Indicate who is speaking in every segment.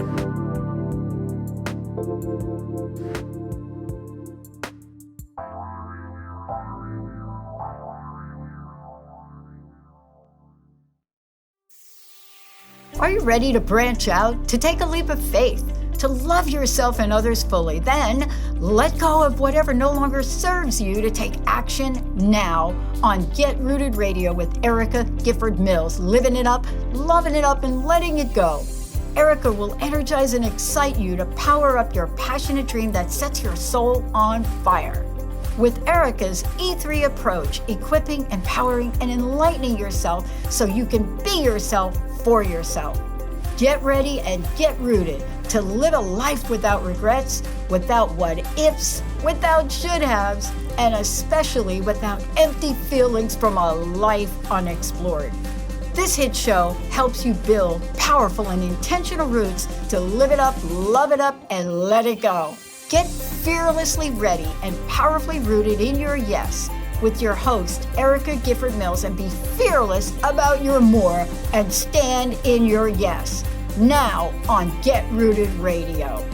Speaker 1: Are you ready to branch out, to take a leap of faith, to love yourself and others fully? Then let go of whatever no longer serves you to take action now on Get Rooted Radio with Erica Gifford Mills, living it up, loving it up, and letting it go. Erica will energize and excite you to power up your passionate dream that sets your soul on fire. With Erica's E3 approach, equipping, empowering, and enlightening yourself so you can be yourself for yourself. Get ready and get rooted to live a life without regrets, without what ifs, without should haves, and especially without empty feelings from a life unexplored. This hit show helps you build powerful and intentional roots to live it up, love it up, and let it go. Get fearlessly ready and powerfully rooted in your yes with your host, Erica Gifford Mills, and be fearless about your more and stand in your yes. Now on Get Rooted Radio.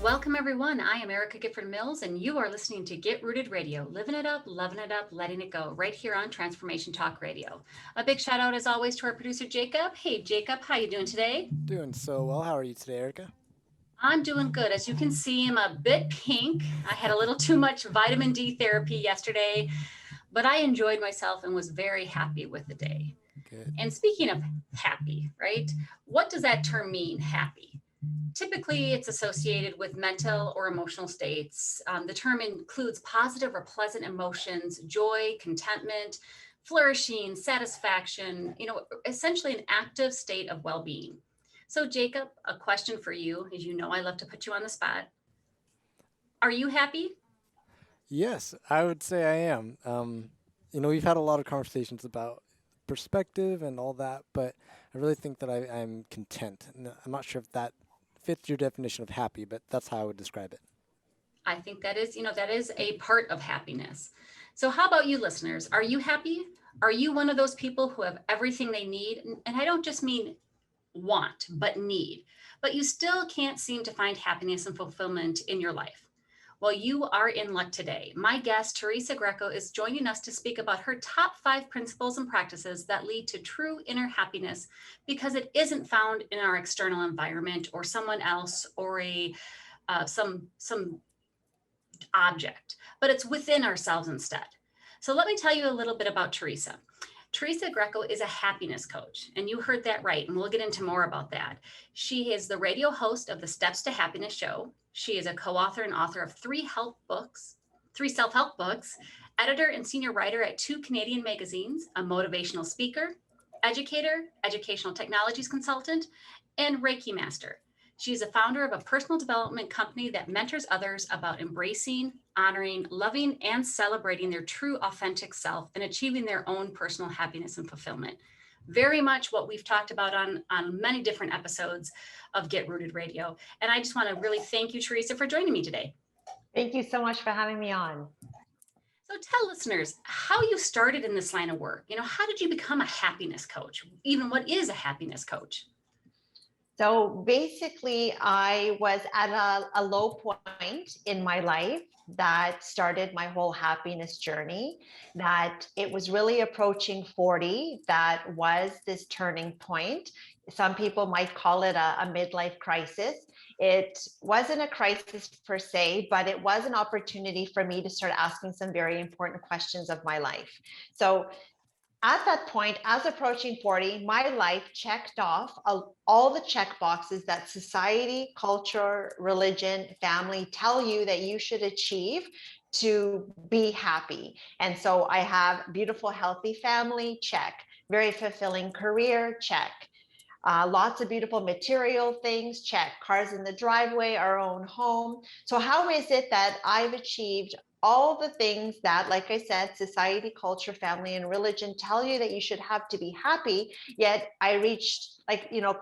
Speaker 2: Welcome everyone. I am Erica Gifford Mills and you are listening to Get Rooted Radio, living it up, loving it up, letting it go, right here on Transformation Talk Radio. A big shout out as always to our producer Jacob. Hey Jacob, how you doing today?
Speaker 3: Doing so well. How are you today, Erica?
Speaker 2: I'm doing good. As you can see, I'm a bit pink. I had a little too much vitamin D therapy yesterday, but I enjoyed myself and was very happy with the day.
Speaker 3: Good.
Speaker 2: And speaking of happy, right? What does that term mean, happy? Typically, it's associated with mental or emotional states. The term includes positive or pleasant emotions, joy, contentment, flourishing, satisfaction, essentially an active state of well-being. So Jacob, a question for you. As you know, I love to put you on the spot. Are you happy?
Speaker 3: Yes, I would say I am. We've had a lot of conversations about perspective and all that, but I really think that I'm content. And I'm not sure if that fits your definition of happy, but that's how I would describe it.
Speaker 2: I think that is a part of happiness. So how about you listeners? Are you happy? Are you one of those people who have everything they need? And I don't just mean want, but need, but you still can't seem to find happiness and fulfillment in your life. Well, you are in luck today. My guest, Teresa Greco, is joining us to speak about her top 5 principles and practices that lead to true inner happiness, because it isn't found in our external environment or someone else or some object, but it's within ourselves instead. So let me tell you a little bit about Teresa. Teresa Greco is a happiness coach, and you heard that right, and we'll get into more about that. She is the radio host of the Steps to Happiness show. She is a co-author and author of 3 self-help books, editor and senior writer at 2 Canadian magazines, a motivational speaker, educator, educational technologies consultant, and Reiki master. She is a founder of a personal development company that mentors others about embracing, honoring, loving, and celebrating their true authentic self and achieving their own personal happiness and fulfillment. Very much what we've talked about on many different episodes of Get Rooted Radio. And I just want to really thank you, Teresa, for joining me today.
Speaker 4: Thank you so much for having me on.
Speaker 2: So tell listeners how you started in this line of work. How did you become a happiness coach? Even what is a happiness coach?
Speaker 4: So basically, I was at a low point in my life that started my whole happiness journey, that it was really approaching 40. That was this turning point. Some people might call it a midlife crisis. It wasn't a crisis per se, but it was an opportunity for me to start asking some very important questions of my life. So at that point, as approaching 40, my life checked off all the check boxes that society, culture, religion, family tell you that you should achieve to be happy. And so I have beautiful, healthy family, check. Very fulfilling career, check. Lots of beautiful material things, check. Cars in the driveway, our own home. So how is it that I've achieved all the things that, like I said, society, culture, family, and religion tell you that you should have to be happy, yet I reached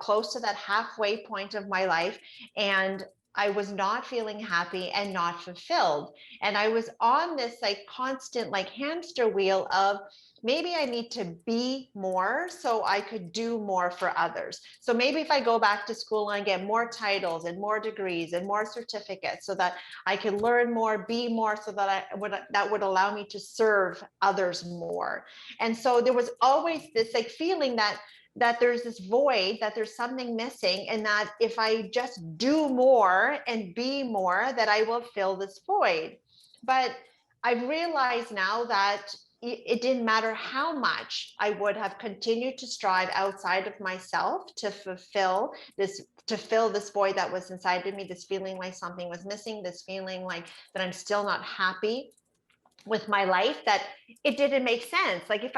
Speaker 4: close to that halfway point of my life, and I was not feeling happy and not fulfilled. And I was on this like constant like hamster wheel of maybe I need to be more so I could do more for others. So maybe if I go back to school and get more titles and more degrees and more certificates so that I can learn more, be more, so that that would allow me to serve others more. And so there was always this like feeling that there's this void, that there's something missing, and that if I just do more and be more, that I will fill this void. But I've realized now that it didn't matter how much I would have continued to strive outside of myself to fulfill this, to fill this void that was inside of me, this feeling like something was missing, this feeling like that I'm still not happy with my life, that it didn't make sense. Like if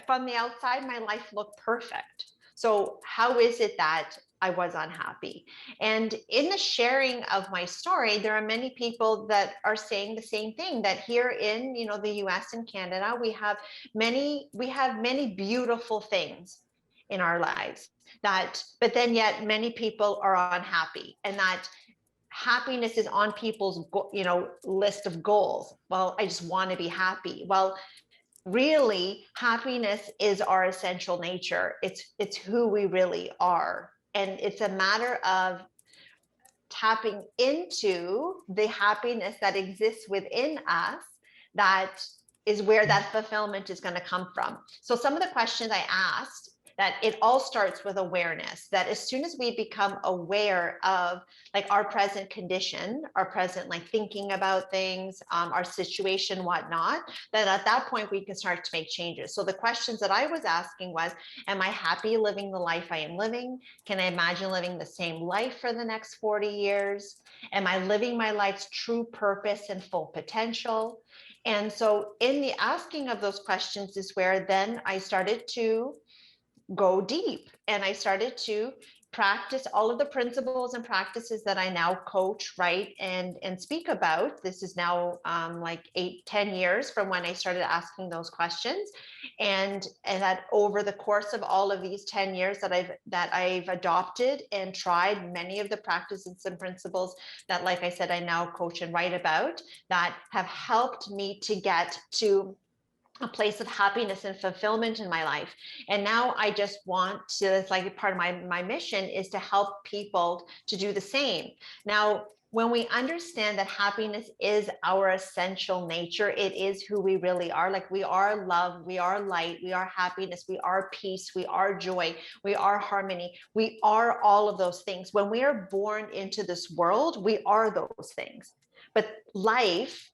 Speaker 4: on the outside, my life looked perfect. So how is it that I was unhappy? And in the sharing of my story, there are many people that are saying the same thing, that here in, the US and Canada, we have many beautiful things in our lives, but then yet many people are unhappy, and that happiness is on people's list of goals. Well, I just want to be happy. Well, really, happiness is our essential nature. It's who we really are, and it's a matter of tapping into the happiness that exists within us. That is where that fulfillment is going to come from. So some of the questions I asked, that it all starts with awareness, that as soon as we become aware of like our present condition, our present like thinking about things, our situation, whatnot, then at that point we can start to make changes. So the questions that I was asking was, am I happy living the life I am living? Can I imagine living the same life for the next 40 years? Am I living my life's true purpose and full potential? And so in the asking of those questions is where then I started to go deep, and I started to practice all of the principles and practices that I now coach, write, and speak about. This is now like 8-10 years from when I started asking those questions, and that over the course of all of these 10 years that I've adopted and tried many of the practices and principles that, like I said, I now coach and write about, that have helped me to get to a place of happiness and fulfillment in my life. And now I just want to, it's like part of my mission is to help people to do the same. Now, when we understand that happiness is our essential nature, it is who we really are. Like we are love, we are light, we are happiness, we are peace, we are joy, we are harmony. We are all of those things. When we are born into this world, we are those things. But life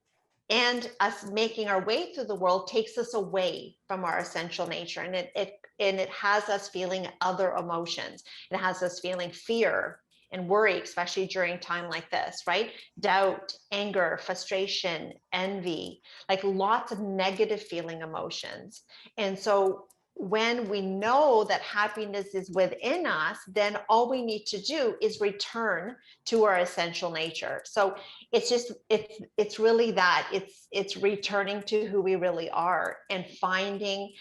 Speaker 4: and us making our way through the world takes us away from our essential nature, and it has us feeling other emotions. It has us feeling fear and worry, especially during time like this, right? Doubt, anger, frustration, envy, like lots of negative feeling emotions. And so when we know that happiness is within us, then all we need to do is return to our essential nature. So it's really that it's returning to who we really are and finding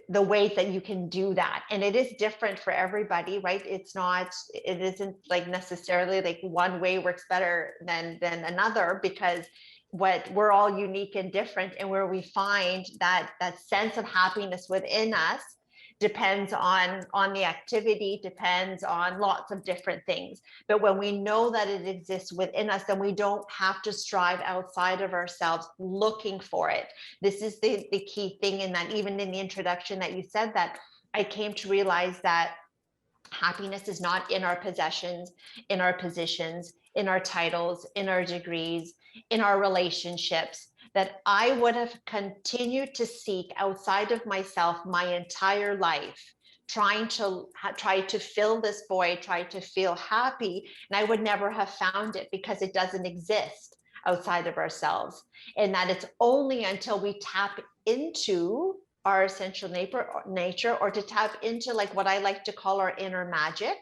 Speaker 4: the way that you can do that. And it is different for everybody, right? It isn't like necessarily like one way works better than another, because we're all unique and different, and where we find that sense of happiness within us depends on the activity, depends on lots of different things. But when we know that it exists within us, then we don't have to strive outside of ourselves looking for it. This is the key thing, in that even in the introduction that you said, that I came to realize that happiness is not in our possessions, in our positions, in our titles, in our degrees, in our relationships, that I would have continued to seek outside of myself my entire life, trying to fill this void, try to feel happy, and I would never have found it, because it doesn't exist outside of ourselves. And that it's only until we tap into our essential nature, or to tap into like what I like to call our inner magic,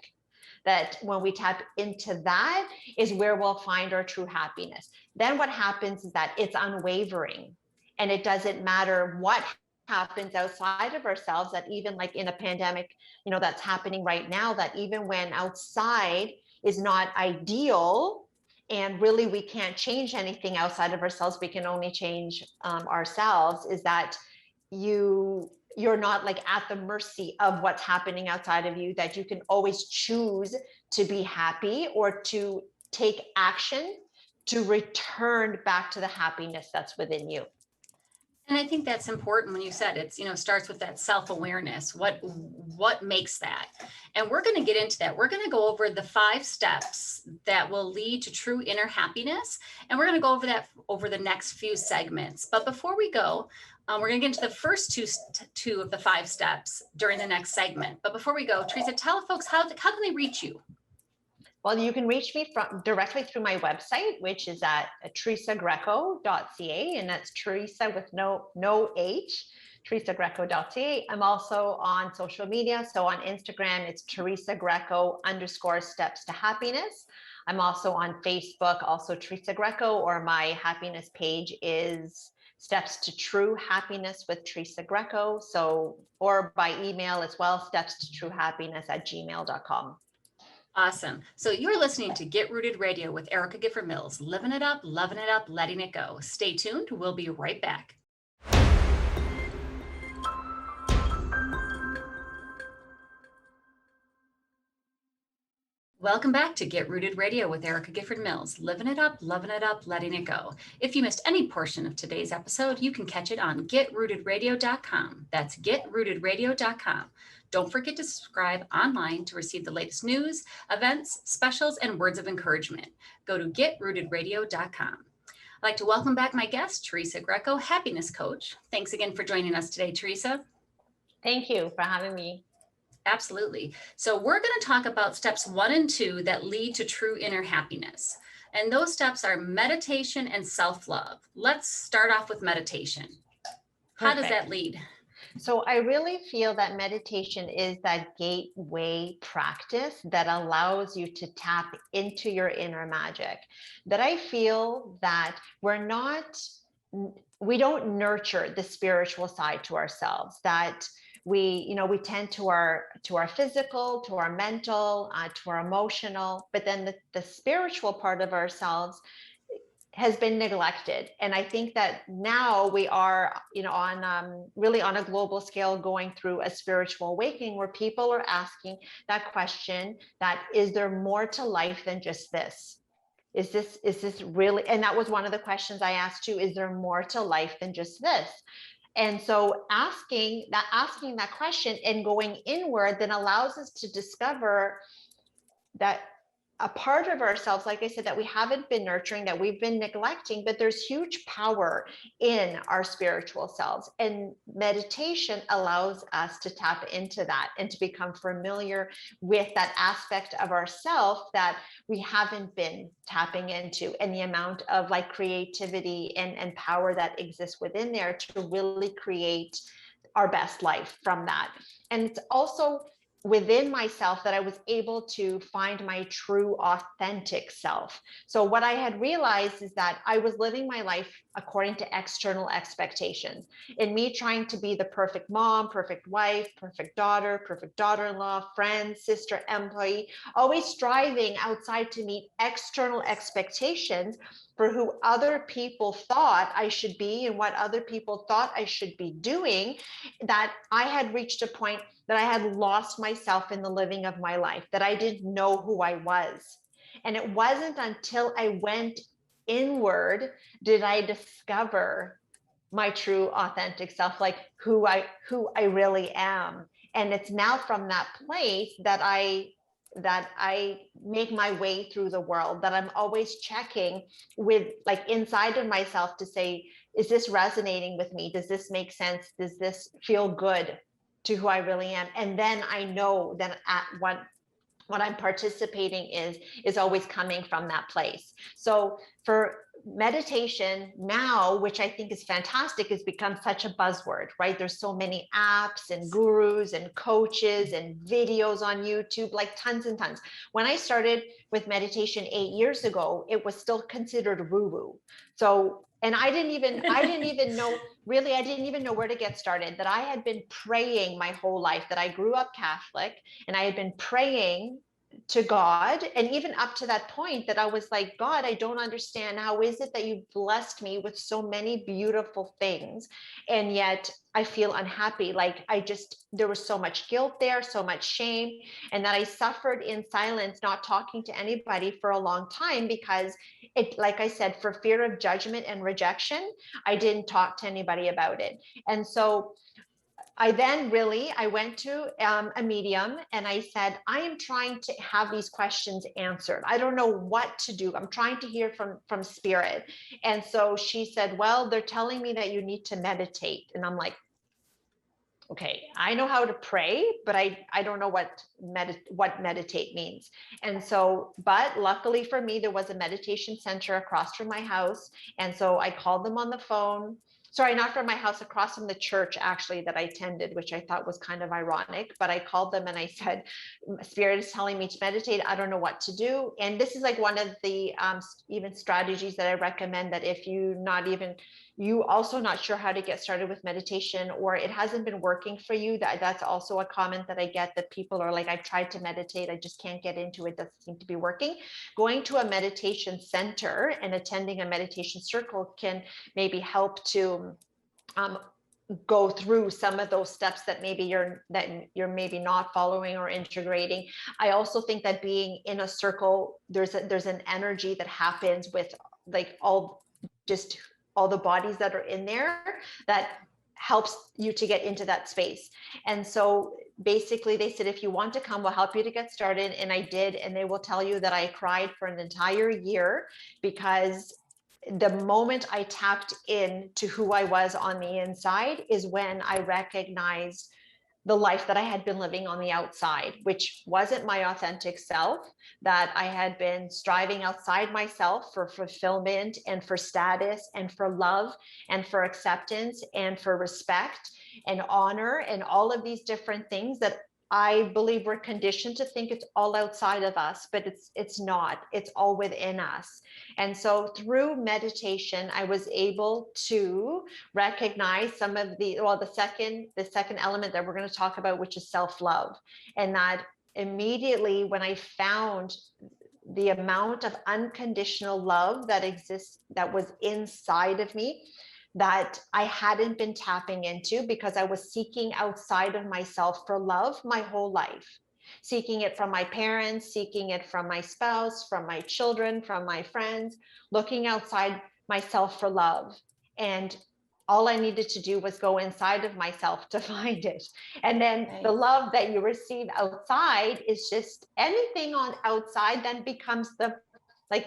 Speaker 4: that when we tap into that is where we'll find our true happiness. Then what happens is that it's unwavering, and it doesn't matter what happens outside of ourselves, that even like in a pandemic, that's happening right now, that even when outside is not ideal, and really we can't change anything outside of ourselves, we can only change ourselves, is that you're not like at the mercy of what's happening outside of you, that you can always choose to be happy or to take action to return back to the happiness that's within you.
Speaker 2: And I think that's important when you said it's, starts with that self-awareness. What makes that? And we're going to get into that. We're going to go over the 5 steps that will lead to true inner happiness. And we're going to go over that over the next few segments. But before we go, we're going to get into the first two of the 5 steps during the next segment. But before we go, Teresa, tell folks how can they reach you?
Speaker 4: Well, you can reach me directly through my website, which is at teresagreco.ca, and that's Teresa with no H, teresagreco.ca. I'm also on social media. So on Instagram, it's Teresa Greco _steps to happiness. I'm also on Facebook, also Teresa Greco, or my happiness page is Steps to True Happiness with Teresa Greco. So, or by email as well, stepstotruehappiness@gmail.com.
Speaker 2: Awesome. So you're listening to Get Rooted Radio with Erica Gifford Mills, living it up, loving it up, letting it go. Stay tuned. We'll be right back. Welcome back to Get Rooted Radio with Erica Gifford Mills, living it up, loving it up, letting it go. If you missed any portion of today's episode, you can catch it on getrootedradio.com. That's getrootedradio.com. Don't forget to subscribe online to receive the latest news, events, specials, and words of encouragement. Go to getrootedradio.com. I'd like to welcome back my guest, Teresa Greco, happiness coach. Thanks again for joining us today, Teresa.
Speaker 4: Thank you for having me.
Speaker 2: Absolutely. So we're going to talk about steps 1 and 2 that lead to true inner happiness. And those steps are meditation and self-love. Let's start off with meditation. How does that lead?
Speaker 4: So I really feel that meditation is that gateway practice that allows you to tap into your inner magic. That I feel that we don't nurture the spiritual side to ourselves, that we tend to our physical, to our mental, to our emotional, but then the spiritual part of ourselves has been neglected. And I think that now we are, really on a global scale going through a spiritual awakening where people are asking that question, that is there more to life than just this? Is this really? And that was one of the questions I asked too, is there more to life than just this? And so asking that question and going inward then allows us to discover that a part of ourselves, like I said, that we haven't been nurturing, that we've been neglecting, but there's huge power in our spiritual selves. And meditation allows us to tap into that and to become familiar with that aspect of ourself that we haven't been tapping into, and the amount of like creativity and power that exists within there to really create our best life from that. And it's also within myself that I was able to find my true authentic self. So what I had realized is that I was living my life according to external expectations, in me trying to be the perfect mom, perfect wife, perfect daughter-in-law, friend, sister, employee, always striving outside to meet external expectations for who other people thought I should be and what other people thought I should be doing, that I had reached a point that I had lost myself in the living of my life, that I didn't know who I was. And it wasn't until I went inward did I discover my true authentic self, like who I really am. And it's now from that place that I make my way through the world, that I'm always checking with like inside of myself to say, is this resonating with me? Does this make sense? Does this feel good to who I really am? And then I know that what I'm participating is always coming from that place. So for meditation now, which I think is fantastic, has become such a buzzword, right? There's so many apps and gurus and coaches and videos on YouTube, like tons and tons. When I started with meditation 8 years ago, it was still considered woo-woo. So, and I didn't even know, really, I didn't even know where to get started, that I had been praying my whole life, that I grew up Catholic and I had been praying to God. And even up to that point that I was like, God, I don't understand. How is it that you blessed me with so many beautiful things? And yet I feel unhappy. Like there was so much guilt there, so much shame, and that I suffered in silence, not talking to anybody for a long time because like I said, for fear of judgment and rejection, I didn't talk to anybody about it. And so I went to a medium and I said, I am trying to have these questions answered. I don't know what to do. I'm trying to hear from spirit. And so she said, well, they're telling me that you need to meditate. And I'm like, okay, I know how to pray, but I don't know what meditate means. And so, but luckily for me, there was a meditation center across from my house. And so I called them on the phone. Sorry, not from my house, across from the church actually that I attended, which I thought was kind of ironic. But I called them and I said, Spirit is telling me to meditate. I don't know what to do. And this is like one of the even strategies that I recommend, that if you also not sure how to get started with meditation, or it hasn't been working for you, that's also a comment that I get, that people are like, I've tried to meditate, I just can't get into it, doesn't seem to be working. Going to a meditation center and attending a meditation circle can maybe help to go through some of those steps that you're maybe not following or integrating. I also think that being in a circle, there's an energy that happens with like all the bodies that are in there that helps you to get into that space. And so basically they said, if you want to come, we'll help you to get started. And I did. And they will tell you that I cried for an entire year, because the moment I tapped in to who I was on the inside is when I recognized the life that I had been living on the outside, which wasn't my authentic self, that I had been striving outside myself for fulfillment and for status and for love and for acceptance and for respect and honor and all of these different things that I believe we're conditioned to think it's all outside of us, but it's not. It's all within us. And so through meditation, I was able to recognize some of the second element that we're going to talk about, which is self-love. And that immediately when I found the amount of unconditional love that exists, that was inside of me, that I hadn't been tapping into because I was seeking outside of myself for love my whole life. Seeking it from my parents, seeking it from my spouse, from my children, from my friends, looking outside myself for love. And all I needed to do was go inside of myself to find it. And then the love that you receive outside is just anything on outside then becomes the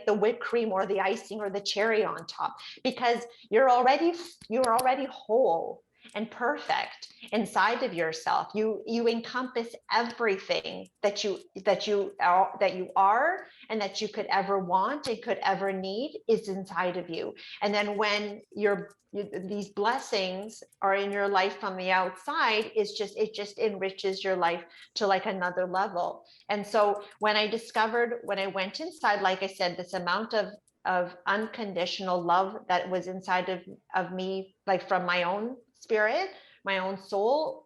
Speaker 4: whipped cream or the icing or the cherry on top, because you're already whole and perfect inside of yourself. You encompass everything that you are and that you could ever want and could ever need is inside of you. And then when these blessings are in your life from the outside, it just enriches your life to like another level. And so when I went inside, like I said, this amount of unconditional love that was inside of me, like from my own spirit, my own soul,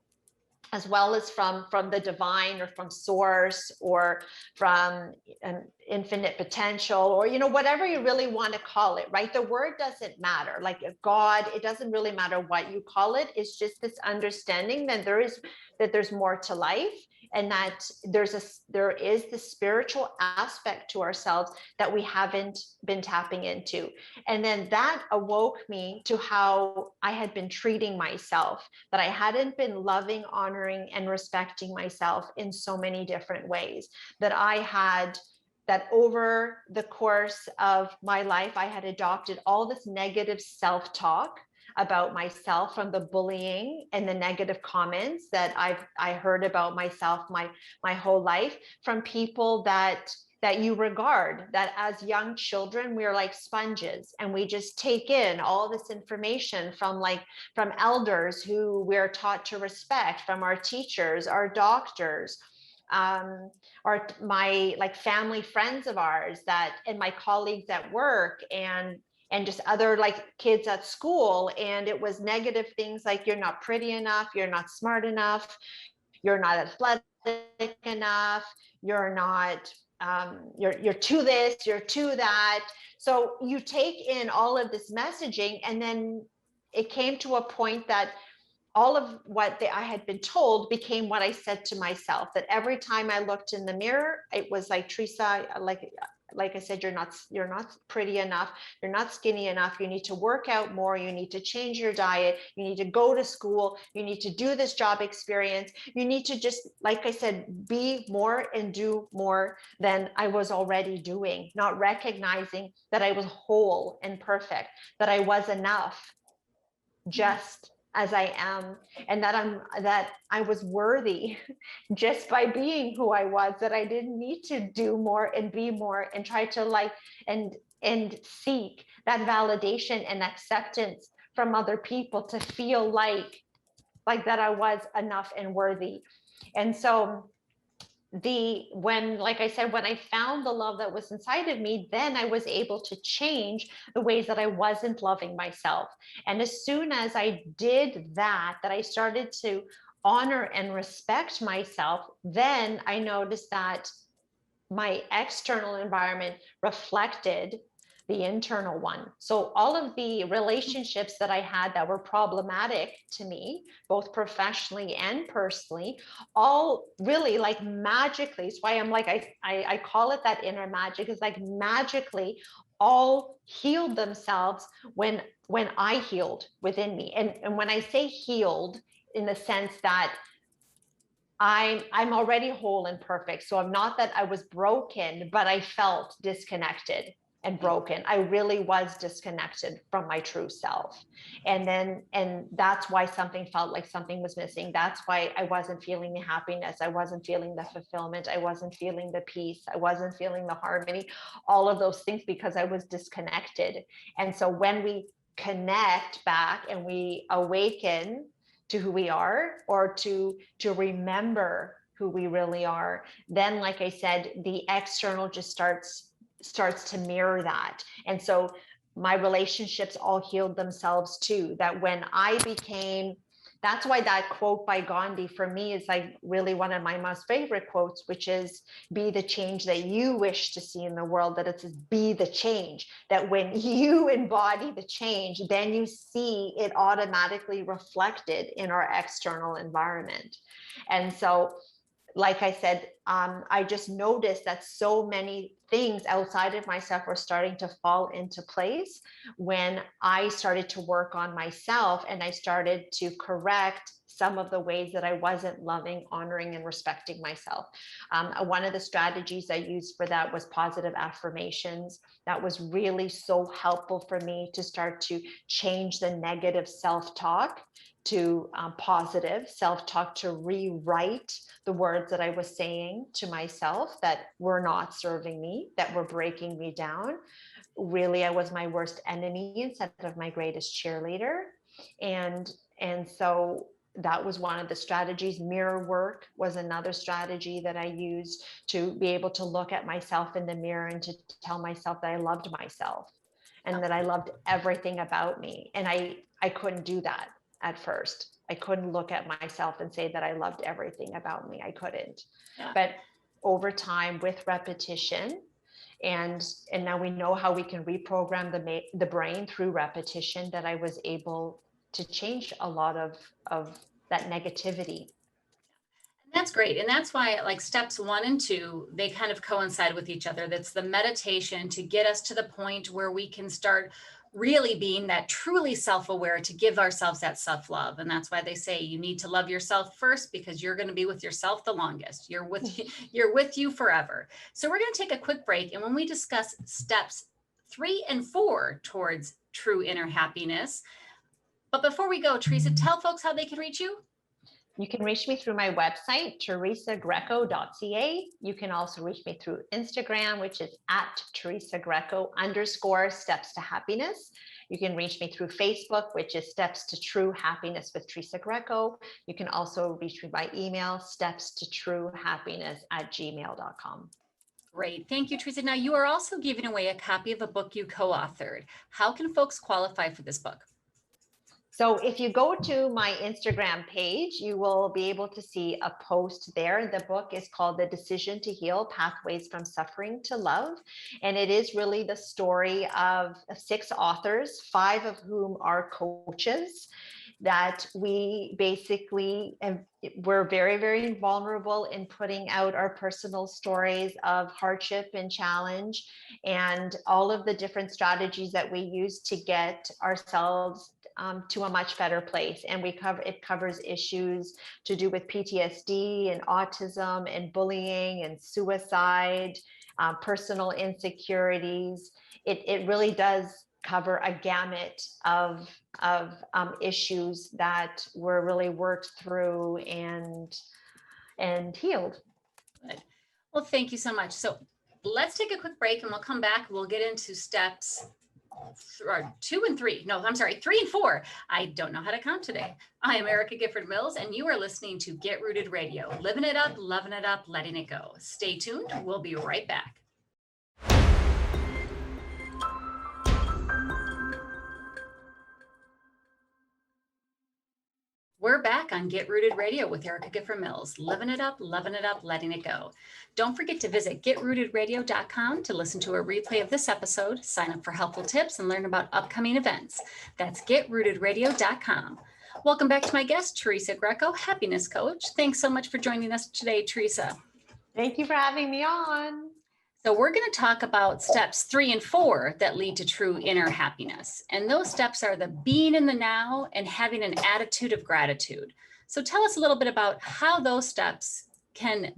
Speaker 4: as well as from the divine or from source or from an infinite potential, or whatever you really want to call it, right? The word doesn't matter. Like God, it doesn't really matter what you call it. It's just this understanding that there's more to life, and that there is the spiritual aspect to ourselves that we haven't been tapping into. And then that awoke me to how I had been treating myself, that I hadn't been loving, honoring, and respecting myself in so many different ways, that over the course of my life, I had adopted all this negative self-talk about myself from the bullying and the negative comments that I heard about myself my whole life from people that you regard, that as young children, we're like sponges and we just take in all this information from elders who we're taught to respect, from our teachers, our doctors, or my family friends of ours and my colleagues at work and just other kids at school. And it was negative things like, you're not pretty enough, you're not smart enough, you're not athletic enough, you're not, you're to this, you're to that. So you take in all of this messaging, and then it came to a point that all of what I had been told became what I said to myself, that every time I looked in the mirror, it was like, Teresa, like I said, you're not pretty enough. You're not skinny enough. You need to work out more. You need to change your diet. You need to go to school. You need to do this job experience. You need to just, like I said, be more and do more than I was already doing, not recognizing that I was whole and perfect, that I was enough just as I am, and that I was worthy just by being who I was, that I didn't need to do more and be more and try to like and seek that validation and acceptance from other people to feel like that I was enough and worthy. And so when, like I said, when I found the love that was inside of me, then I was able to change the ways that I wasn't loving myself. And as soon as I did that I started to honor and respect myself, then I noticed that my external environment reflected the internal one. So all of the relationships that I had that were problematic to me, both professionally and personally, all really like magically, it's why I'm like, I call it that inner magic, is like magically all healed themselves when I healed within me. And when I say healed, in the sense that I'm already whole and perfect. So I'm not that I was broken, but I felt disconnected and broken. I really was disconnected from my true self. And that's why something felt like something was missing. That's why I wasn't feeling the happiness. I wasn't feeling the fulfillment. I wasn't feeling the peace. I wasn't feeling the harmony, all of those things, because I was disconnected. And so when we connect back and we awaken to who we are, or to remember who we really are, then, like I said, the external just starts to mirror that. And so my relationships all healed themselves too. That when I became, that's why that quote by Gandhi for me is like really one of my most favorite quotes, which is, be the change that you wish to see in the world. That it says, be the change. That when you embody the change, then you see it automatically reflected in our external environment. And so, like I said, I just noticed that so many things outside of myself were starting to fall into place when I started to work on myself, and I started to correct some of the ways that I wasn't loving, honoring, and respecting myself. One of the strategies I used for that was positive affirmations. That was really so helpful for me to start to change the negative self-talk to positive self-talk, to rewrite the words that I was saying to myself that were not serving me, that were breaking me down. Really, I was my worst enemy instead of my greatest cheerleader. And so that was one of the strategies. Mirror work was another strategy that I used to be able to look at myself in the mirror and to tell myself that I loved myself and that I loved everything about me. And I couldn't do that at first. I couldn't look at myself and say that I loved everything about me. I couldn't. Yeah. But over time, with repetition, and now we know how we can reprogram the brain through repetition, that I was able to change a lot of that negativity.
Speaker 2: That's great. And that's why, like, steps 1 and 2, they kind of coincide with each other. That's the meditation to get us to the point where we can start really being that truly self-aware, to give ourselves that self-love. And that's why they say you need to love yourself first, because you're going to be with yourself the longest. You're with you forever. So we're going to take a quick break. And when we discuss steps 3 and 4 towards true inner happiness. But before we go, Teresa, tell folks how they can reach you.
Speaker 4: You can reach me through my website, teresagreco.ca. You can also reach me through Instagram, which is at Teresa Greco _steps to happiness. You can reach me through Facebook, which is Steps to True Happiness with Teresa Greco. You can also reach me by email, stepstotruehappiness@gmail.com.
Speaker 2: Great. Thank you, Teresa. Now, you are also giving away a copy of a book you co-authored. How can folks qualify for this book?
Speaker 4: So if you go to my Instagram page, you will be able to see a post there. The book is called The Decision to Heal: Pathways from Suffering to Love. And it is really the story of 6 authors, 5 of whom are coaches, that we basically we're very, very vulnerable in putting out our personal stories of hardship and challenge, and all of the different strategies that we use to get ourselves to a much better place. And it covers issues to do with PTSD and autism and bullying and suicide, personal insecurities. It really does cover a gamut of issues that were really worked through and healed.
Speaker 2: Good. Well, thank you so much. So let's take a quick break and we'll come back. We'll get into steps 2 and 3. No, I'm sorry, 3 and 4. I don't know how to count today. I am Erica Gifford Mills, and you are listening to Get Rooted Radio, living it up, loving it up, letting it go. Stay tuned. We'll be right back. We're back on Get Rooted Radio with Erica Gifford Mills, living it up, loving it up, letting it go. Don't forget to visit getrootedradio.com to listen to a replay of this episode, sign up for helpful tips, and learn about upcoming events. That's getrootedradio.com. Welcome back to my guest, Teresa Greco, happiness coach. Thanks so much for joining us today, Teresa.
Speaker 4: Thank you for having me on.
Speaker 2: So we're going to talk about steps 3 and 4 that lead to true inner happiness. And those steps are the being in the now and having an attitude of gratitude. So tell us a little bit about how those steps can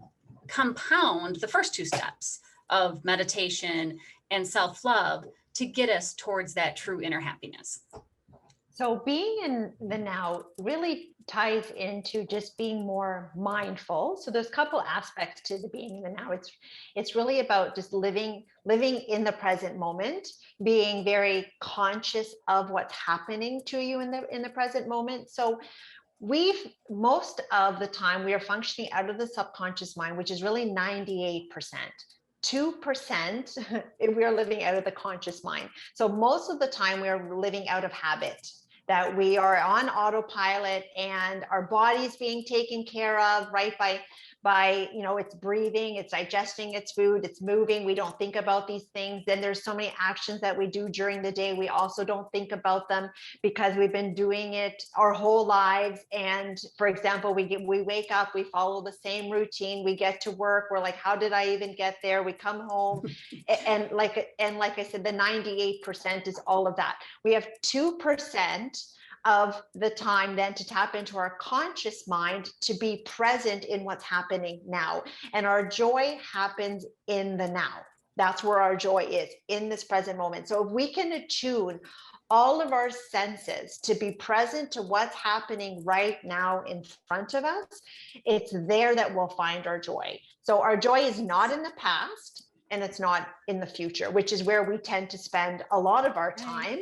Speaker 2: compound the first 2 steps of meditation and self-love to get us towards that true inner happiness.
Speaker 4: So being in the now really ties into just being more mindful. So there's a couple aspects to the being in the now. It's really about just living in the present moment, being very conscious of what's happening to you in the present moment. So most of the time we are functioning out of the subconscious mind, which is really 98%. 2% we are living out of the conscious mind. So most of the time we are living out of habit, that we are on autopilot and our body's being taken care of, right? By it's breathing, it's digesting its food, it's moving. We don't think about these things. Then there's so many actions that we do during the day. We also don't think about them because we've been doing it our whole lives. And for example, we wake up, we follow the same routine, we get to work, we're like, how did I even get there? We come home and like I said, the 98% is all of that. We have 2% of the time then to tap into our conscious mind, to be present in what's happening now. And our joy happens in the now. That's where our joy is, in this present moment. So if we can attune all of our senses to be present to what's happening right now in front of us, it's there that we'll find our joy. So our joy is not in the past and it's not in the future, which is where we tend to spend a lot of our time,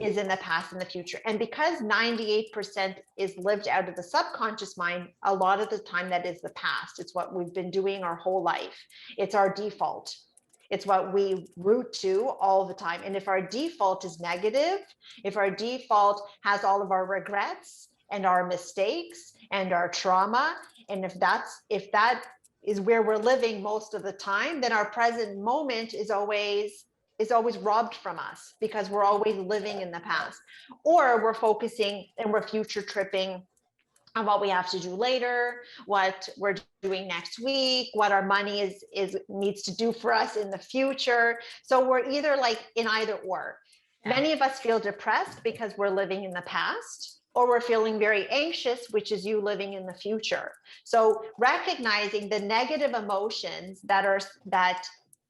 Speaker 4: is in the past and the future. And because 98% is lived out of the subconscious mind, a lot of the time that is the past. It's what we've been doing our whole life. It's our default. It's what we root to all the time. And if our default is negative, if our default has all of our regrets and our mistakes and our trauma, and if that is where we're living most of the time, then our present moment is always robbed from us because we're always living in the past, or we're focusing and we're future tripping on what we have to do later, what we're doing next week, what our money needs to do for us in the future. So we're either like in either or. Many of us feel depressed because we're living in the past, or we're feeling very anxious, which is you living in the future. So recognizing the negative emotions that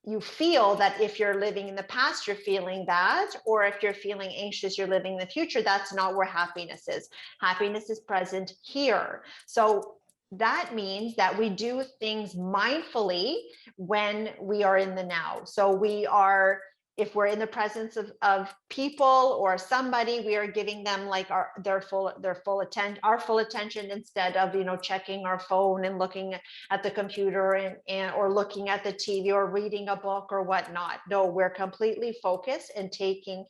Speaker 4: you feel, that if you're living in the past, you're feeling that, or if you're feeling anxious, you're living in the future, that's not where happiness is. Happiness is present here. So that means that we do things mindfully when we are in the now. So we are if we're in the presence of people or somebody, we are giving them like our full attention instead of, checking our phone and looking at the computer and or looking at the TV or reading a book or whatnot. No, we're completely focused and taking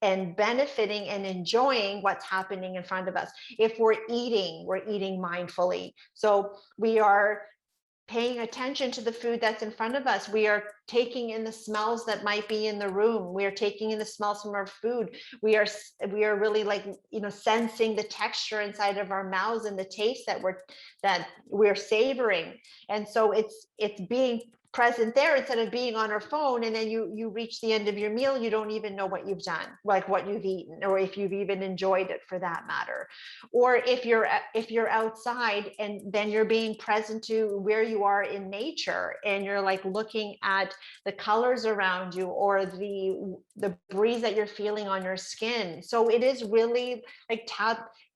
Speaker 4: and benefiting and enjoying what's happening in front of us. If we're eating mindfully. So we are paying attention to the food that's in front of us. We are taking in the smells that might be in the room. We are taking in the smells from our food. We are really like, sensing the texture inside of our mouths and the taste that we're savoring. And so it's being present there instead of being on our phone, and then you reach the end of your meal, you don't even know what you've done, like what you've eaten, or if you've even enjoyed it for that matter. Or if you're outside and then you're being present to where you are in nature, and you're like looking at the colors around you or the breeze that you're feeling on your skin. So it is really like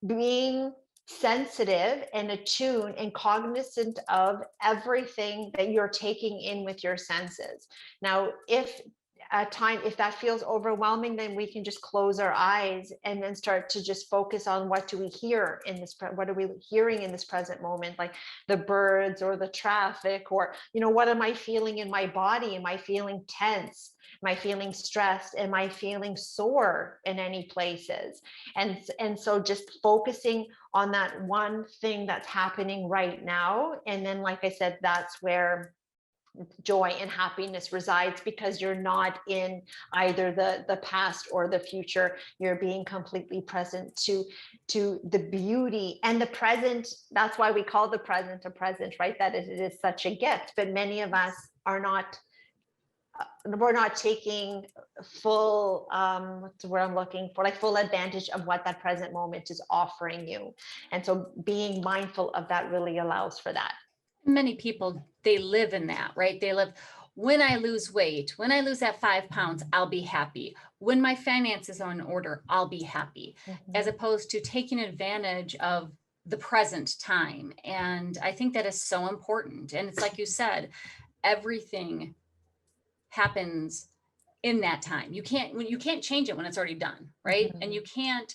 Speaker 4: being sensitive and attuned and cognizant of everything that you're taking in with your senses. Now, if that feels overwhelming, then we can just close our eyes and then start to just focus on what do we hear in this, what are we hearing in this present moment, like the birds or the traffic, or, what am I feeling in my body? Am I feeling tense? Am I feeling stressed? Am I feeling sore in any places? And so just focusing on that one thing that's happening right now. And then, like I said, that's where joy and happiness resides, because you're not in either the past or the future. You're being completely present to the beauty and the present. That's why we call the present a present, right? That it is such a gift. But many of us are not, we're not taking full, what's the word I'm looking for, like full advantage of what that present moment is offering you. And so being mindful of that really allows for that.
Speaker 2: Many people, they live in that, right? They live, when I lose weight, when I lose that 5 pounds, I'll be happy. When my finances are in order, I'll be happy, as opposed to taking advantage of the present time. And I think that is so important. And it's like you said, everything happens in that time. You can't change it when it's already done, right? And you can't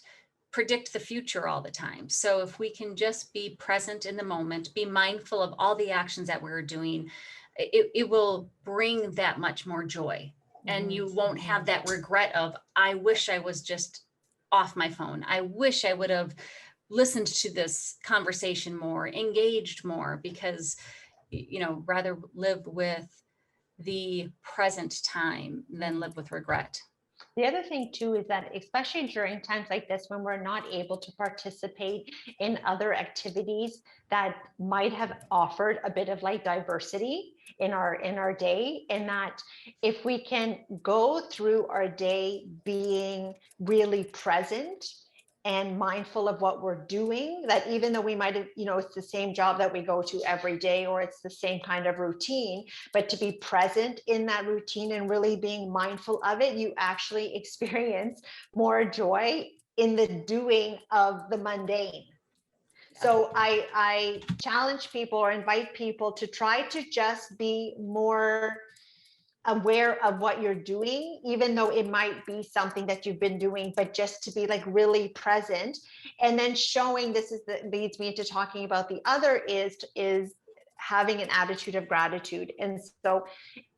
Speaker 2: predict the future all the time. So if we can just be present in the moment, be mindful of all the actions that we're doing, it will bring that much more joy. And you won't have that regret of, I wish I was just off my phone. I wish I would have listened to this conversation more, engaged more, because, rather live with the present time than live with regret.
Speaker 4: The other thing too is that, especially during times like this, when we're not able to participate in other activities that might have offered a bit of like diversity in our day, and that if we can go through our day being really present and mindful of what we're doing, that even though we might have, it's the same job that we go to every day, or it's the same kind of routine, but to be present in that routine and really being mindful of it, you actually experience more joy in the doing of the mundane. So I challenge people or invite people to try to just be more aware of what you're doing, even though it might be something that you've been doing, but just to be like really present. And then showing, leads me into talking about the other is having an attitude of gratitude. And so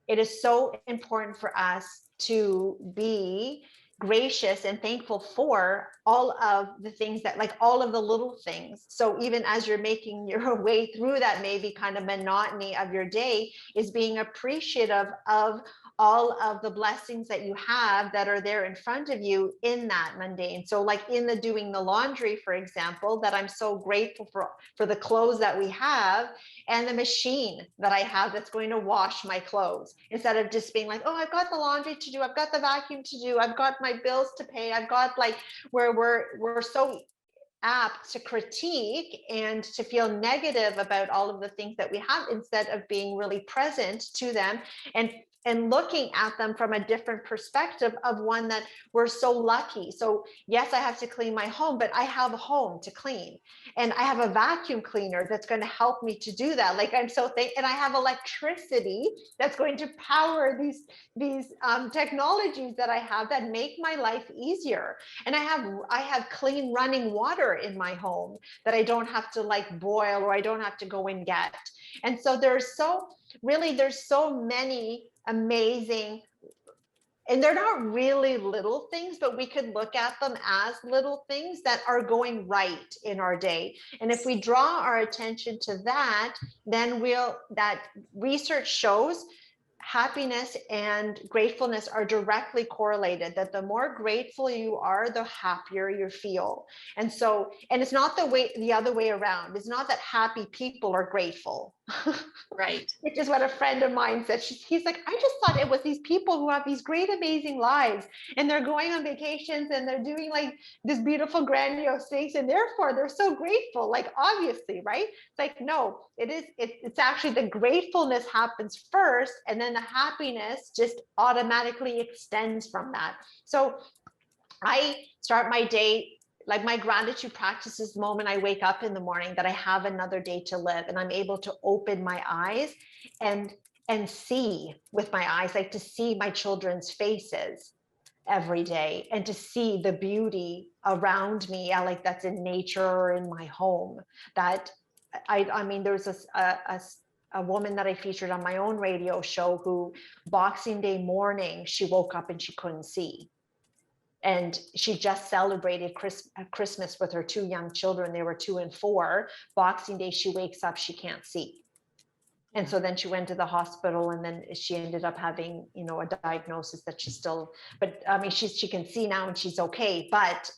Speaker 4: it is so important for us to be gracious and thankful for all of the things that, like all of the little things. So even as you're making your way through that maybe kind of monotony of your day, is being appreciative of all of the blessings that you have that are there in front of you in that mundane. So like in the doing the laundry, for example, that I'm so grateful for the clothes that we have and the machine that I have that's going to wash my clothes, instead of just being like, oh, I've got the laundry to do, I've got the vacuum to do, I've got my bills to pay, I've got like, where we're so apt to critique and to feel negative about all of the things that we have, instead of being really present to them and and looking at them from a different perspective of one that we're so lucky. So yes, I have to clean my home, but I have a home to clean, and I have a vacuum cleaner that's going to help me to do that. Like I'm so thankful, and I have electricity that's going to power these technologies that I have that make my life easier. And I have clean running water in my home that I don't have to like boil, or I don't have to go and get. And so there's so many amazing, and they're not really little things, but we could look at them as little things that are going right in our day. And if we draw our attention to that, then that research shows happiness and gratefulness are directly correlated, that the more grateful you are, the happier you feel. And it's not the other way around. It's not that happy people are grateful.
Speaker 2: Right.
Speaker 4: Which is what a friend of mine said. He's like, I just thought it was these people who have these great, amazing lives, and they're going on vacations and they're doing like this beautiful, grandiose things, and therefore they're so grateful. Like, obviously, right? It's like, no, it's actually the gratefulness happens first, and then the happiness just automatically extends from that. So I start my day, like my gratitude practice is the moment I wake up in the morning, that I have another day to live, and I'm able to open my eyes and see with my eyes, like to see my children's faces every day, and to see the beauty around me, like that's in nature or in my home. That I mean, there's a woman that I featured on my own radio show who Boxing Day morning, she woke up and she couldn't see. And she just celebrated Christmas with her two young children. They were 2 and 4. Boxing Day, she wakes up, she can't see. And so then she went to the hospital, and then she ended up having, a diagnosis that she's still, but I mean, she can see now and she's okay. But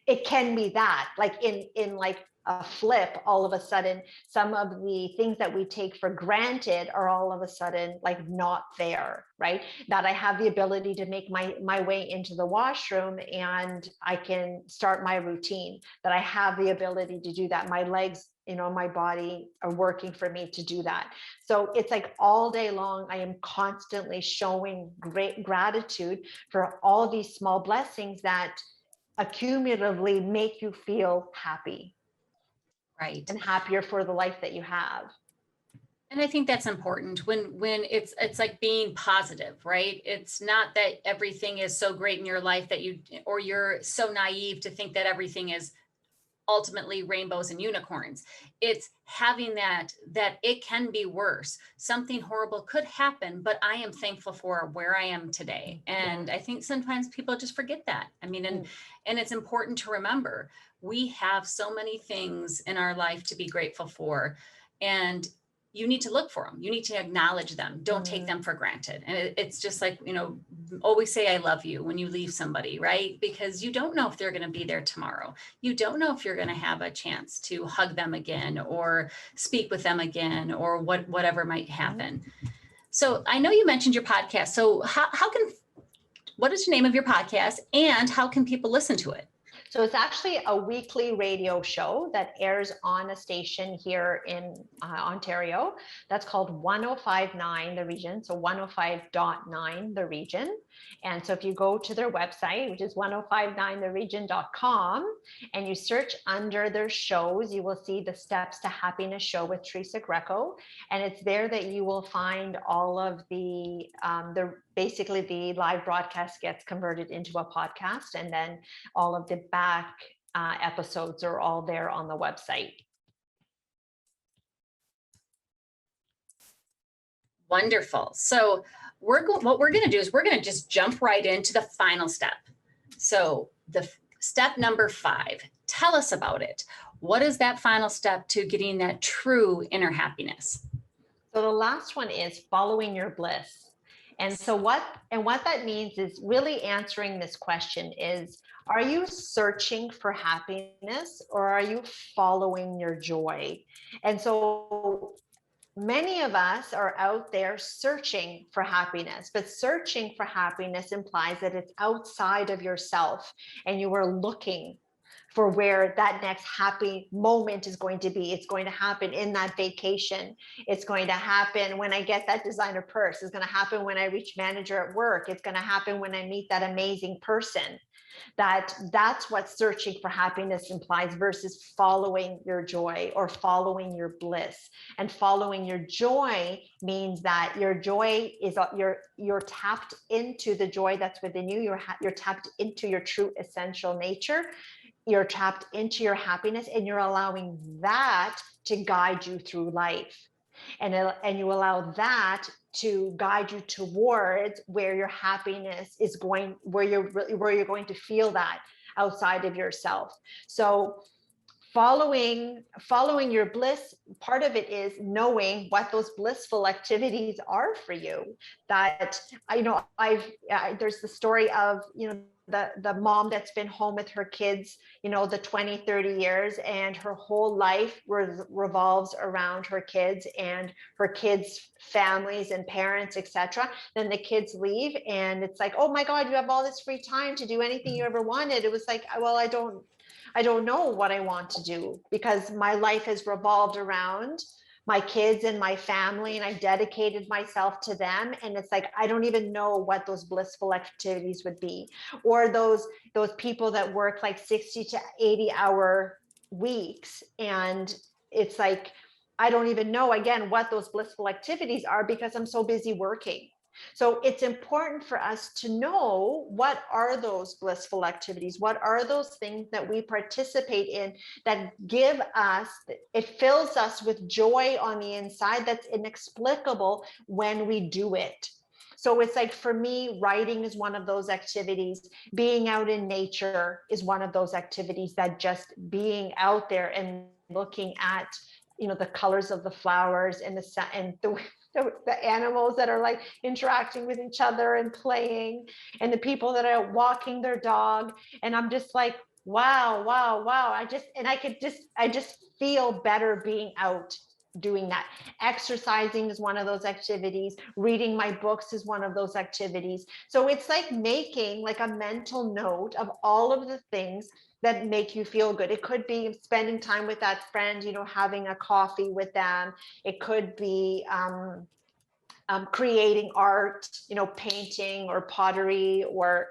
Speaker 4: it can be that, like in like a flip, all of a sudden, some of the things that we take for granted are all of a sudden like not there, right? That I have the ability to make my way into the washroom and I can start my routine, that I have the ability to do that. My legs, my body are working for me to do that. So it's like all day long, I am constantly showing great gratitude for all these small blessings that accumulatively make you feel happy.
Speaker 2: Right.
Speaker 4: And happier for the life that you have.
Speaker 2: And I think that's important when it's like being positive, right? It's not that everything is so great in your life that you're so naive to think that everything is ultimately rainbows and unicorns. It's having that it can be worse. Something horrible could happen, but I am thankful for where I am today. And I think sometimes people just forget that. I mean, and it's important to remember, we have so many things in our life to be grateful for, and you need to look for them. You need to acknowledge them. Don't take them for granted. And it's just like, always say, I love you when you leave somebody, right? Because you don't know if they're going to be there tomorrow. You don't know if you're going to have a chance to hug them again or speak with them again, or whatever might happen. So I know you mentioned your podcast. So what is the name of your podcast, and how can people listen to it?
Speaker 4: So it's actually a weekly radio show that airs on a station here in Ontario. That's called 105.9 The Region. So 105.9 The Region. And so if you go to their website, which is 1059theregion.com, and you search under their shows, you will see the Steps to Happiness show with Teresa Greco. And it's there that you will find all of the basically the live broadcast gets converted into a podcast, and then all of the back episodes are all there on the website.
Speaker 2: Wonderful. So what we're going to do is we're going to just jump right into the final step. So the step number 5, tell us about it. What is that final step to getting that true inner happiness?
Speaker 4: So the last one is following your bliss. And so what that means is really answering this question is, are you searching for happiness, or are you following your joy? And so many of us are out there searching for happiness, but searching for happiness implies that it's outside of yourself and you are looking for where that next happy moment is going to be. It's going to happen in that vacation. It's going to happen when I get that designer purse. It's going to happen when I reach manager at work. It's going to happen when I meet that amazing person. That's what searching for happiness implies, versus following your joy or following your bliss. And following your joy means that your joy is you're tapped into the joy that's within you. You're tapped into your true essential nature. You're tapped into your happiness, and you're allowing that to guide you through life. And you allow that to guide you towards where your happiness is going, where you're going to feel that outside of yourself. So following your bliss, part of it is knowing what those blissful activities are for you. That there's the story of the mom that's been home with her kids, the 20-30 years, and her whole life revolves around her kids and her kids' families and parents, etc. Then the kids leave, and it's like, oh my God, you have all this free time to do anything you ever wanted. It was like, well, I don't know what I want to do, because my life has revolved around my kids and my family, and I dedicated myself to them. And it's like, I don't even know what those blissful activities would be. Or those people that work like 60 to 80-hour weeks. And it's like, I don't even know, again, what those blissful activities are, because I'm so busy working. So it's important for us to know, what are those blissful activities? What are those things that we participate in that give us, it fills us with joy on the inside that's inexplicable when we do it. So it's like, for me, writing is one of those activities. Being out in nature is one of those activities, that just being out there and looking at, the colors of the flowers and the animals that are like interacting with each other and playing, and the people that are walking their dog. And I'm just like, wow. I just feel better being out doing that. Exercising is one of those activities. Reading my books is one of those activities. So it's like making like a mental note of all of the things that make you feel good. It could be spending time with that friend, having a coffee with them. It could be creating art, painting or pottery, or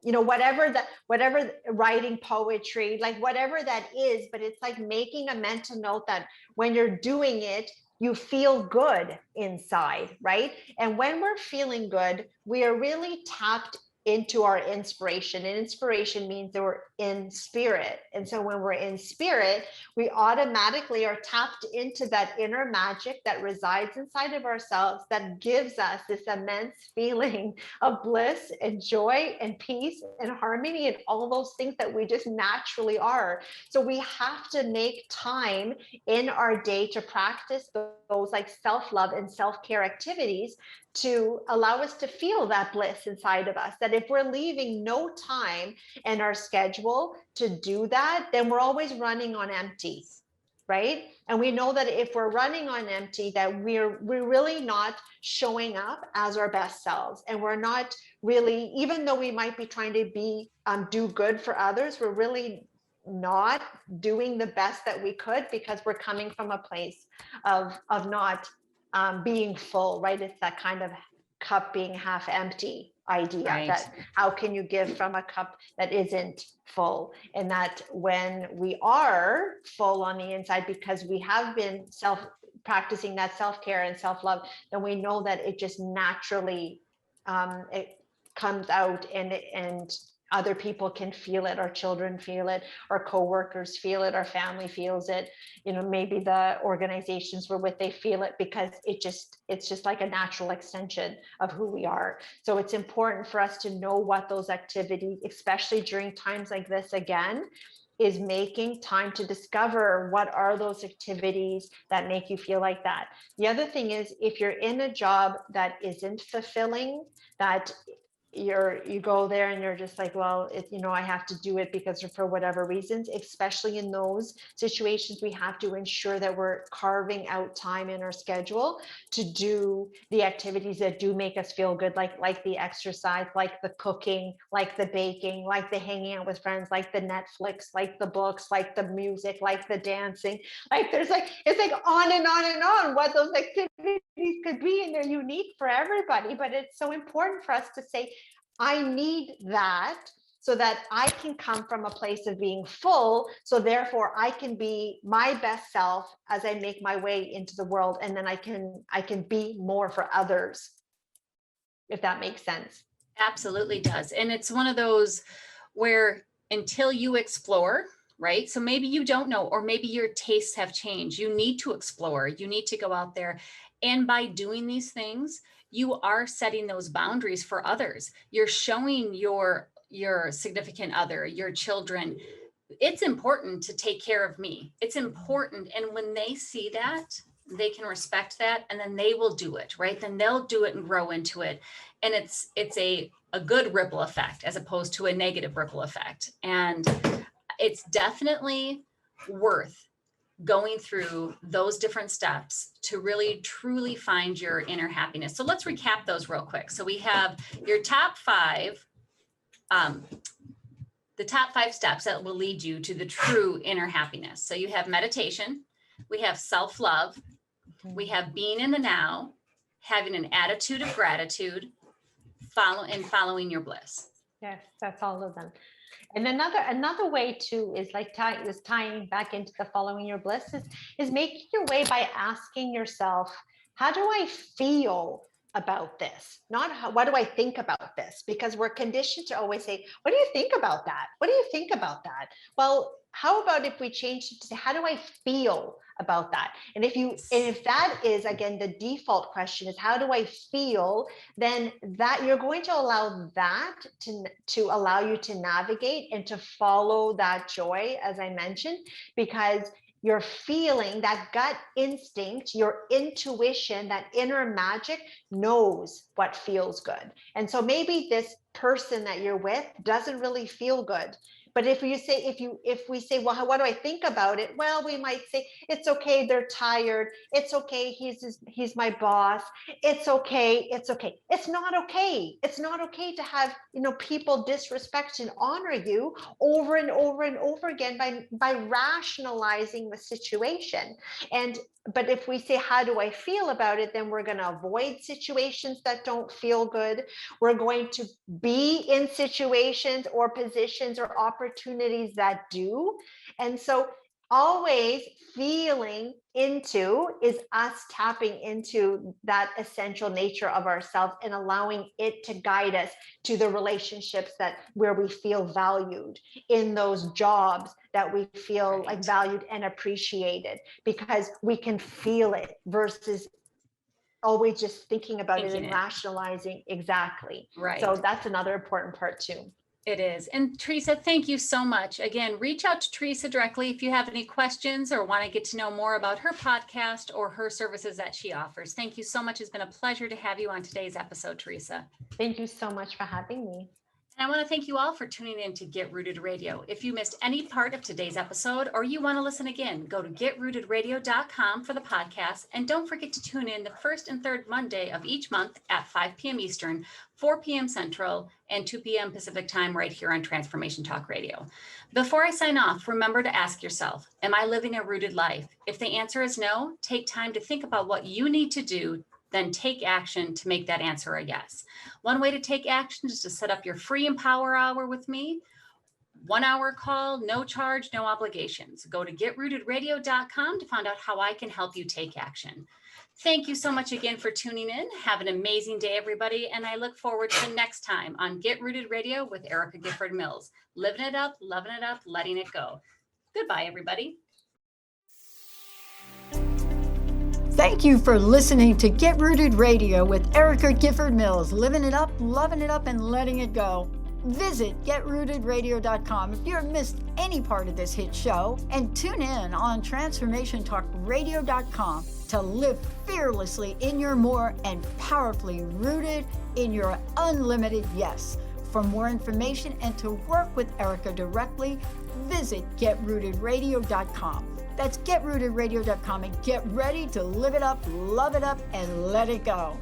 Speaker 4: whatever, writing poetry, like whatever that is. But it's like making a mental note that when you're doing it, you feel good inside, right? And when we're feeling good, we are really tapped into our inspiration. And inspiration means that we're in spirit. And so when we're in spirit, we automatically are tapped into that inner magic that resides inside of ourselves, that gives us this immense feeling of bliss and joy and peace and harmony and all those things that we just naturally are. So we have to make time in our day to practice those like self-love and self-care activities, to allow us to feel that bliss inside of us. That if we're leaving no time in our schedule to do that, then we're always running on empty, right? And we know that if we're running on empty, that we're really not showing up as our best selves. And we're not really, even though we might be trying to be do good for others, we're really not doing the best that we could, because we're coming from a place of not being full, right? It's that kind of cup being half empty idea,
Speaker 2: Right.
Speaker 4: that how can you give from a cup that isn't full? And that when we are full on the inside, because we have been practicing that self-care and self-love, then we know that it just naturally it comes out, and other people can feel it. Our children feel it, our coworkers feel it, our family feels it, maybe the organizations we're with, they feel it, because it's just like a natural extension of who we are. So it's important for us to know what those activities, especially during times like this, again, is making time to discover what are those activities that make you feel like that. The other thing is, if you're in a job that isn't fulfilling, that you go there and you're just like, well, I have to do it because for whatever reasons. Especially in those situations, we have to ensure that we're carving out time in our schedule to do the activities that do make us feel good, like the exercise, like the cooking, like the baking, like the hanging out with friends, like the Netflix, like the books, like the music, like the dancing. Like it's like on and on and on what those activities could be, and they're unique for everybody. But it's so important for us to say, I need that so that I can come from a place of being full. So therefore I can be my best self as I make my way into the world. And then I can be more for others, if that makes sense.
Speaker 2: Absolutely does. And it's one of those where until you explore, right? So maybe you don't know, or maybe your tastes have changed. You need to explore. You need to go out there. And by doing these things, you are setting those boundaries for others. You're showing your significant other, your children, it's important to take care of me. It's important. And when they see that, they can respect that, and then they will do it, right? Then they'll do it and grow into it. And it's a good ripple effect as opposed to a negative ripple effect. And it's definitely worth going through those different steps to really truly find your inner happiness. So let's recap those real quick. So we have your top 5, the top 5 steps that will lead you to the true inner happiness. So you have meditation, we have self-love, we have being in the now, having an attitude of gratitude, following your bliss.
Speaker 4: Yes, that's all of them. And another way too is like tying back into the following your bliss is making your way by asking yourself, how do I feel about this? Not what do I think about this? Because we're conditioned to always say, what do you think about that? What do you think about that? Well, how about if we change it to say, how do I feel about that? And if that is, again, the default question is, how do I feel? Then that you're going to allow that to allow you to navigate and to follow that joy, as I mentioned, because you're feeling that gut instinct, your intuition, that inner magic knows what feels good. And so maybe this person that you're with doesn't really feel good. But if we say, well, what do I think about it? Well, we might say, it's okay, they're tired. It's okay, he's my boss. It's okay. It's okay. It's not okay. It's not okay to have, people disrespect and honor you over and over and over again by rationalizing the situation. But if we say, how do I feel about it? Then we're going to avoid situations that don't feel good. We're going to be in situations or positions or opportunities that do. And so always feeling into is us tapping into that essential nature of ourselves and allowing it to guide us to the relationships where we feel valued, in those jobs that we feel like valued and appreciated, because we can feel it versus always just thinking about it and rationalizing. Exactly.
Speaker 2: Right.
Speaker 4: So that's another important part too.
Speaker 2: It is. And Teresa, thank you so much. Again, reach out to Teresa directly if you have any questions or want to get to know more about her podcast or her services that she offers. Thank you so much. It's been a pleasure to have you on today's episode, Teresa.
Speaker 4: Thank you so much for having me.
Speaker 2: And I want to thank you all for tuning in to Get Rooted Radio. If you missed any part of today's episode or you want to listen again, go to getrootedradio.com for the podcast. And don't forget to tune in the first and third Monday of each month at 5 p.m. Eastern, 4 p.m. Central, and 2 p.m. Pacific time right here on Transformation Talk Radio. Before I sign off, remember to ask yourself, am I living a rooted life? If the answer is no, take time to think about what you need to do, then take action to make that answer a yes. One way to take action is to set up your free Empower Hour with me. 1 hour call, no charge, no obligations. Go to getrootedradio.com to find out how I can help you take action. Thank you so much again for tuning in. Have an amazing day, everybody. And I look forward to next time on Get Rooted Radio with Erica Gifford Mills. Living it up, loving it up, letting it go. Goodbye, everybody.
Speaker 1: Thank you for listening to Get Rooted Radio with Erica Gifford Mills, living it up, loving it up, and letting it go. Visit GetRootedRadio.com if you've missed any part of this hit show, and tune in on TransformationTalkRadio.com to live fearlessly in your more and powerfully rooted in your unlimited yes. For more information and to work with Erica directly, visit GetRootedRadio.com. That's GetRootedRadio.com, and get ready to live it up, love it up, and let it go.